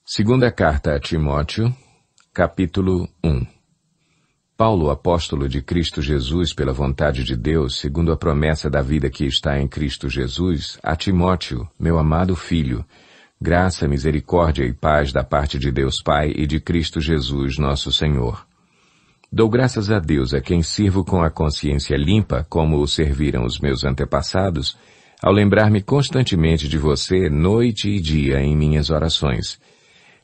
Segunda carta a Timóteo, capítulo 1. Paulo, apóstolo de Cristo Jesus pela vontade de Deus, segundo a promessa da vida que está em Cristo Jesus, a Timóteo, meu amado filho, graça, misericórdia e paz da parte de Deus Pai e de Cristo Jesus, nosso Senhor. Dou graças a Deus, a quem sirvo com a consciência limpa, como o serviram os meus antepassados, ao lembrar-me constantemente de você, noite e dia, em minhas orações.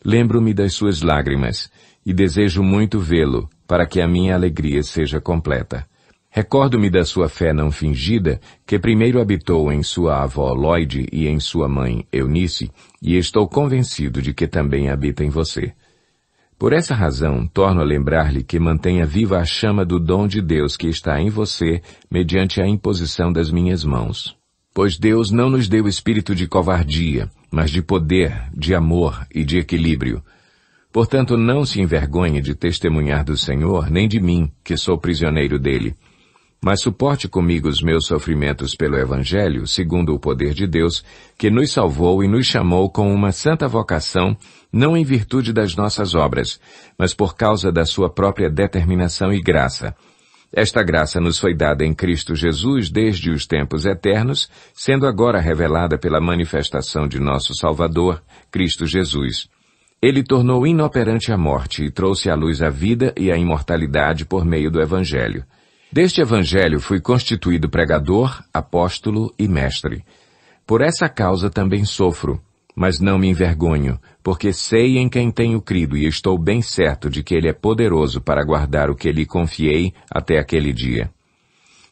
Lembro-me das suas lágrimas, e desejo muito vê-lo, para que a minha alegria seja completa. Recordo-me da sua fé não fingida, que primeiro habitou em sua avó Loide e em sua mãe Eunice, e estou convencido de que também habita em você. Por essa razão, torno a lembrar-lhe que mantenha viva a chama do dom de Deus que está em você, mediante a imposição das minhas mãos. Pois Deus não nos deu espírito de covardia, mas de poder, de amor e de equilíbrio. Portanto, não se envergonhe de testemunhar do Senhor, nem de mim, que sou prisioneiro dele. Mas suporte comigo os meus sofrimentos pelo Evangelho, segundo o poder de Deus, que nos salvou e nos chamou com uma santa vocação, não em virtude das nossas obras, mas por causa da sua própria determinação e graça. Esta graça nos foi dada em Cristo Jesus desde os tempos eternos, sendo agora revelada pela manifestação de nosso Salvador, Cristo Jesus. Ele tornou inoperante a morte e trouxe à luz a vida e a imortalidade por meio do Evangelho. Deste Evangelho fui constituído pregador, apóstolo e mestre. Por essa causa também sofro, mas não me envergonho, porque sei em quem tenho crido e estou bem certo de que Ele é poderoso para guardar o que lhe confiei até aquele dia.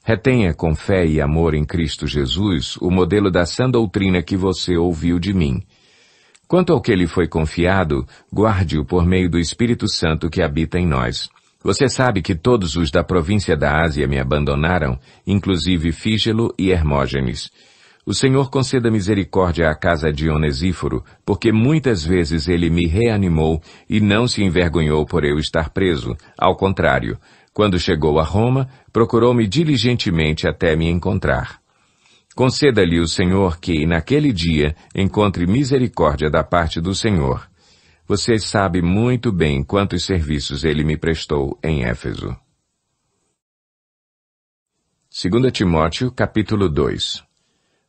Retenha com fé e amor em Cristo Jesus o modelo da sã doutrina que você ouviu de mim. Quanto ao que lhe foi confiado, guarde-o por meio do Espírito Santo que habita em nós. Você sabe que todos os da província da Ásia me abandonaram, inclusive Fígelo e Hermógenes. O Senhor conceda misericórdia à casa de Onesíforo, porque muitas vezes ele me reanimou e não se envergonhou por eu estar preso. Ao contrário, quando chegou a Roma, procurou-me diligentemente até me encontrar. Conceda-lhe o Senhor que, naquele dia, encontre misericórdia da parte do Senhor. Você sabe muito bem quantos serviços ele me prestou em Éfeso. 2 Timóteo, capítulo 2.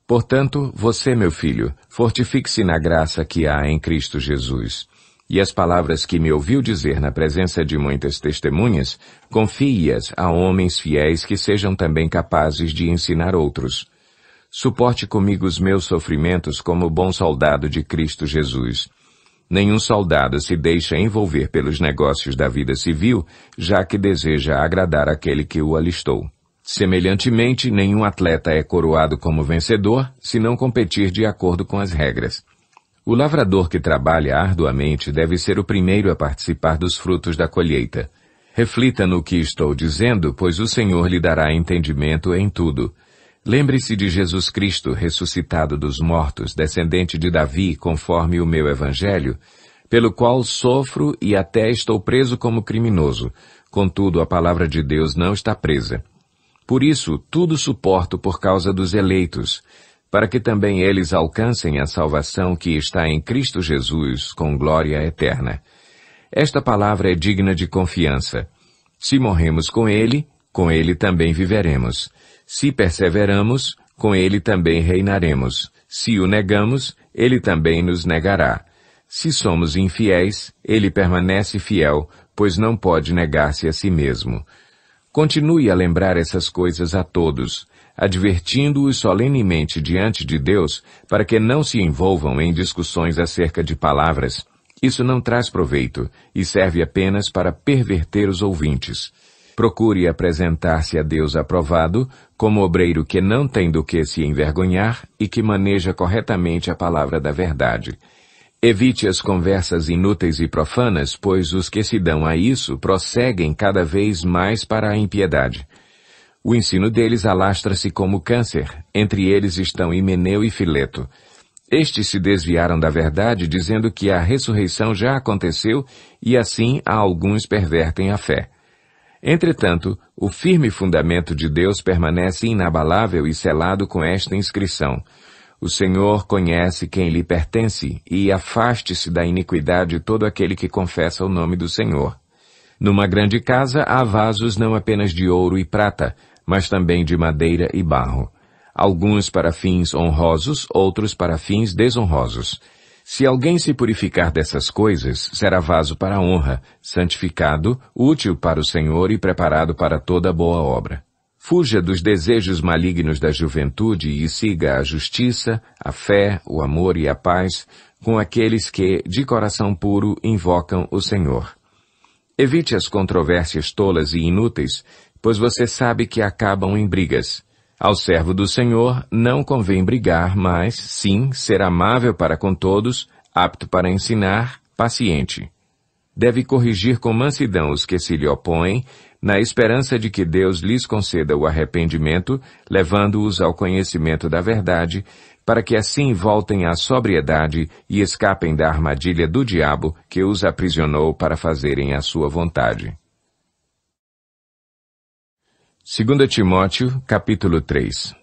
Portanto, você, meu filho, fortifique-se na graça que há em Cristo Jesus. E as palavras que me ouviu dizer na presença de muitas testemunhas, confie-as a homens fiéis que sejam também capazes de ensinar outros. Suporte comigo os meus sofrimentos como bom soldado de Cristo Jesus. Nenhum soldado se deixa envolver pelos negócios da vida civil, já que deseja agradar aquele que o alistou. Semelhantemente, nenhum atleta é coroado como vencedor, se não competir de acordo com as regras. O lavrador que trabalha arduamente deve ser o primeiro a participar dos frutos da colheita. Reflita no que estou dizendo, pois o Senhor lhe dará entendimento em tudo. Lembre-se de Jesus Cristo, ressuscitado dos mortos, descendente de Davi, conforme o meu Evangelho, pelo qual sofro e até estou preso como criminoso. Contudo, a palavra de Deus não está presa. Por isso, tudo suporto por causa dos eleitos, para que também eles alcancem a salvação que está em Cristo Jesus, com glória eterna. Esta palavra é digna de confiança. Se morremos com ele também viveremos. Se perseveramos, com ele também reinaremos. Se o negamos, ele também nos negará. Se somos infiéis, ele permanece fiel, pois não pode negar-se a si mesmo. Continue a lembrar essas coisas a todos, advertindo-os solenemente diante de Deus, para que não se envolvam em discussões acerca de palavras. Isso não traz proveito, e serve apenas para perverter os ouvintes. Procure apresentar-se a Deus aprovado, como obreiro que não tem do que se envergonhar e que maneja corretamente a palavra da verdade. Evite as conversas inúteis e profanas, pois os que se dão a isso prosseguem cada vez mais para a impiedade. O ensino deles alastra-se como câncer, entre eles estão Himeneu e Fileto. Estes se desviaram da verdade, dizendo que a ressurreição já aconteceu e assim alguns pervertem a fé. Entretanto, o firme fundamento de Deus permanece inabalável e selado com esta inscrição: O Senhor conhece quem lhe pertence, e afaste-se da iniquidade todo aquele que confessa o nome do Senhor. Numa grande casa há vasos não apenas de ouro e prata, mas também de madeira e barro. Alguns para fins honrosos, outros para fins desonrosos. Se alguém se purificar dessas coisas, será vaso para a honra, santificado, útil para o Senhor e preparado para toda boa obra. Fuja dos desejos malignos da juventude e siga a justiça, a fé, o amor e a paz com aqueles que, de coração puro, invocam o Senhor. Evite as controvérsias tolas e inúteis, pois você sabe que acabam em brigas. Ao servo do Senhor não convém brigar, mas, sim, ser amável para com todos, apto para ensinar, paciente. Deve corrigir com mansidão os que se lhe opõem, na esperança de que Deus lhes conceda o arrependimento, levando-os ao conhecimento da verdade, para que assim voltem à sobriedade e escapem da armadilha do diabo que os aprisionou para fazerem a sua vontade. 2 Timóteo, capítulo 3.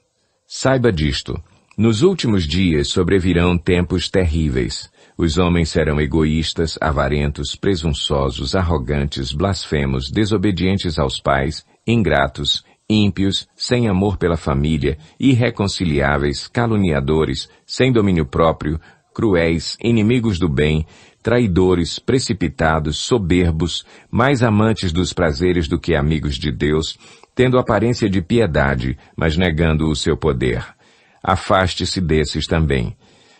Saiba disto: nos últimos dias sobrevirão tempos terríveis. Os homens serão egoístas, avarentos, presunçosos, arrogantes, blasfemos, desobedientes aos pais, ingratos, ímpios, sem amor pela família, irreconciliáveis, caluniadores, sem domínio próprio, cruéis, inimigos do bem, traidores, precipitados, soberbos, mais amantes dos prazeres do que amigos de Deus, tendo aparência de piedade, mas negando o seu poder. Afaste-se desses também.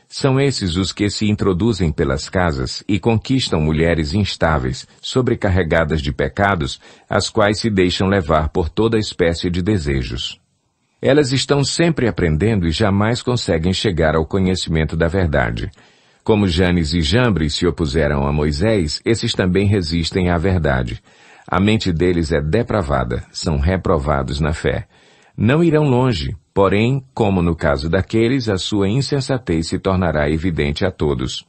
São esses os que se introduzem pelas casas e conquistam mulheres instáveis, sobrecarregadas de pecados, as quais se deixam levar por toda espécie de desejos. Elas estão sempre aprendendo e jamais conseguem chegar ao conhecimento da verdade. Como Janes e Jambres se opuseram a Moisés, esses também resistem à verdade. A mente deles é depravada, são reprovados na fé. Não irão longe, porém, como no caso daqueles, a sua insensatez se tornará evidente a todos.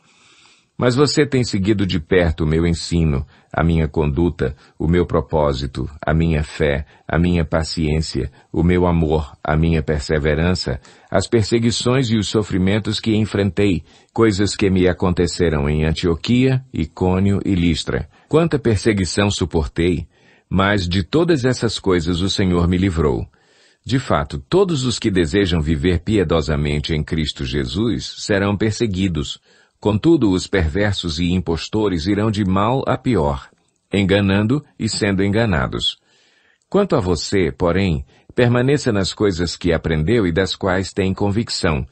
Mas você tem seguido de perto o meu ensino, a minha conduta, o meu propósito, a minha fé, a minha paciência, o meu amor, a minha perseverança, as perseguições e os sofrimentos que enfrentei, coisas que me aconteceram em Antioquia, Icônio e Listra. Quanta perseguição suportei, mas de todas essas coisas o Senhor me livrou. De fato, todos os que desejam viver piedosamente em Cristo Jesus serão perseguidos. Contudo, os perversos e impostores irão de mal a pior, enganando e sendo enganados. Quanto a você, porém, permaneça nas coisas que aprendeu e das quais tem convicção,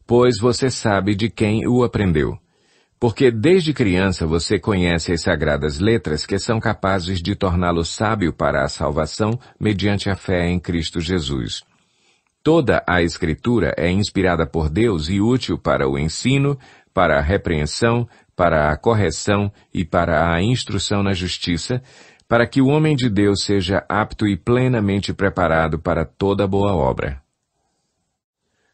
pois você sabe de quem o aprendeu. Porque desde criança você conhece as sagradas letras que são capazes de torná-lo sábio para a salvação mediante a fé em Cristo Jesus. Toda a Escritura é inspirada por Deus e útil para o ensino, para a repreensão, para a correção e para a instrução na justiça, para que o homem de Deus seja apto e plenamente preparado para toda boa obra.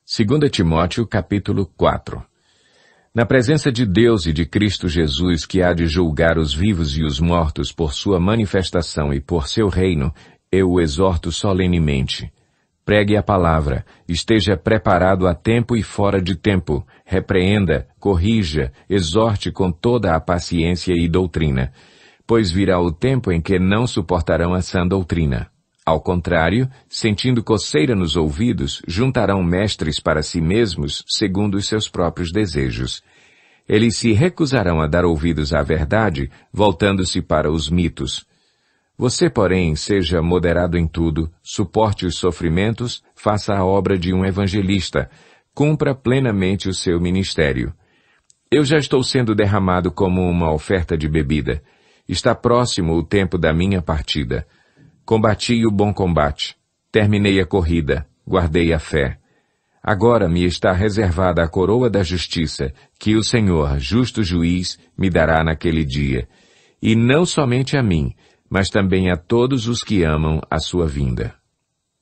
2 Timóteo, capítulo 4. Na presença de Deus e de Cristo Jesus, que há de julgar os vivos e os mortos por sua manifestação e por seu reino, eu o exorto solenemente. Pregue a palavra, esteja preparado a tempo e fora de tempo, repreenda, corrija, exorte com toda a paciência e doutrina, pois virá o tempo em que não suportarão a sã doutrina. Ao contrário, sentindo coceira nos ouvidos, juntarão mestres para si mesmos, segundo os seus próprios desejos. Eles se recusarão a dar ouvidos à verdade, voltando-se para os mitos. Você, porém, seja moderado em tudo, suporte os sofrimentos, faça a obra de um evangelista, cumpra plenamente o seu ministério. Eu já estou sendo derramado como uma oferta de bebida. Está próximo o tempo da minha partida. Combati o bom combate, terminei a corrida, guardei a fé. Agora me está reservada a coroa da justiça, que o Senhor, justo juiz, me dará naquele dia. E não somente a mim, mas também a todos os que amam a sua vinda.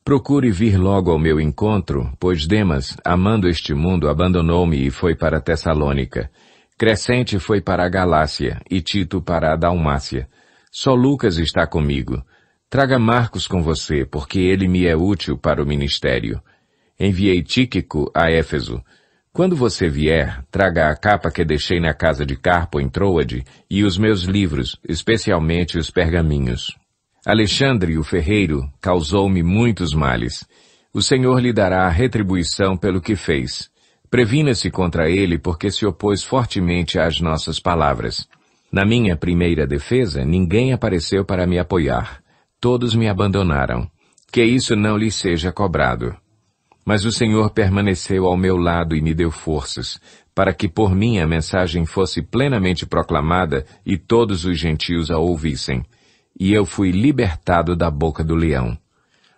Procure vir logo ao meu encontro, pois Demas, amando este mundo, abandonou-me e foi para Tessalônica. Crescente foi para a Galácia e Tito para a Dalmácia. Só Lucas está comigo. Traga Marcos com você, porque ele me é útil para o ministério. Enviei Tíquico a Éfeso. Quando você vier, traga a capa que deixei na casa de Carpo em Troade e os meus livros, especialmente os pergaminhos. Alexandre, o ferreiro, causou-me muitos males. O Senhor lhe dará a retribuição pelo que fez. Previna-se contra ele porque se opôs fortemente às nossas palavras. Na minha primeira defesa, ninguém apareceu para me apoiar. Todos me abandonaram. Que isso não lhe seja cobrado. Mas o Senhor permaneceu ao meu lado e me deu forças, para que por mim a mensagem fosse plenamente proclamada e todos os gentios a ouvissem. E eu fui libertado da boca do leão.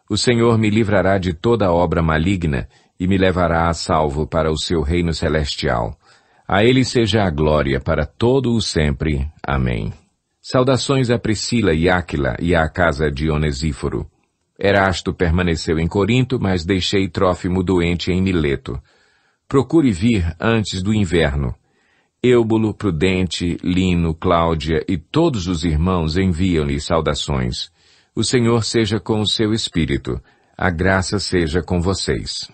O Senhor me livrará de toda obra maligna e me levará a salvo para o seu reino celestial. A ele seja a glória para todo o sempre. Amém. Saudações a Priscila e Áquila e à casa de Onesíforo. Erasto permaneceu em Corinto, mas deixei Trófimo doente em Mileto. Procure vir antes do inverno. Eubulo, Prudente, Lino, Cláudia e todos os irmãos enviam-lhe saudações. O Senhor seja com o seu espírito. A graça seja com vocês.